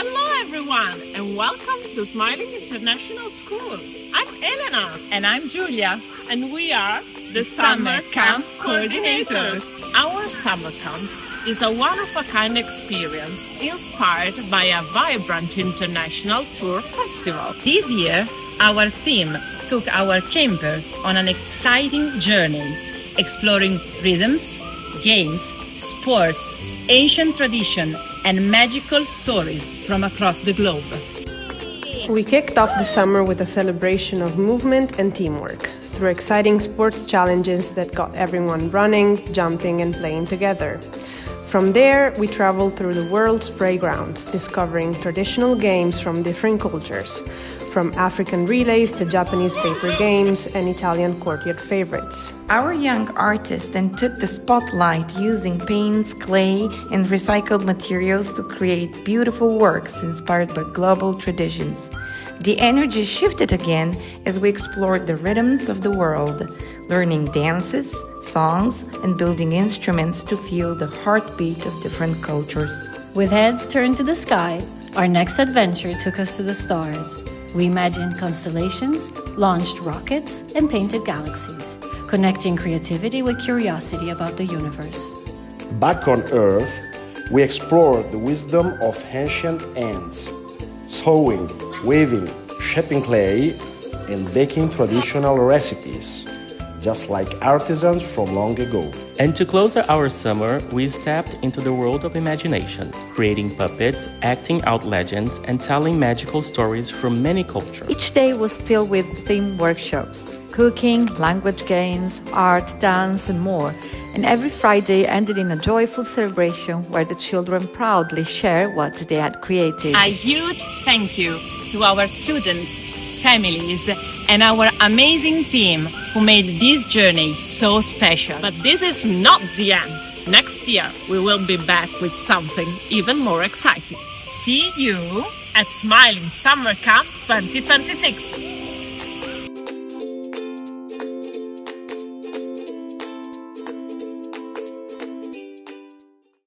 Hello everyone and welcome to Smiling International School. I'm Elena. And I'm Giulia. And we are the Summer Camp Coordinators. Our summer camp is a one-of-a-kind experience inspired by a vibrant international tour festival. This year, our theme took our campers on an exciting journey, exploring rhythms, games, sports, ancient tradition, and magical stories from across the globe. We kicked off the summer with a celebration of movement and teamwork through exciting sports challenges that got everyone running, jumping, and playing together. From there, we traveled through the world's playgrounds, discovering traditional games from different cultures, from African relays to Japanese paper games and Italian courtyard favorites. Our young artists then took the spotlight using paints, clay, and recycled materials to create beautiful works inspired by global traditions. The energy shifted again as we explored the rhythms of the world, learning dances, songs, and building instruments to feel the heartbeat of different cultures. With heads turned to the sky, our next adventure took us to the stars. We imagined constellations, launched rockets, and painted galaxies, connecting creativity with curiosity about the universe. Back on Earth, we explored the wisdom of ancient ants, sewing, weaving, shaping clay, and baking traditional recipes, just like artisans from long ago. And to close our summer, we stepped into the world of imagination, creating puppets, acting out legends, and telling magical stories from many cultures. Each day was filled with theme workshops, cooking, language games, art, dance, and more. And every Friday ended in a joyful celebration where the children proudly share what they had created. A huge thank you to our students, families, and our amazing team who made this journey so special. But this is not the end. Next year, we will be back with something even more exciting. See you at Smiling Summer Camp 2026.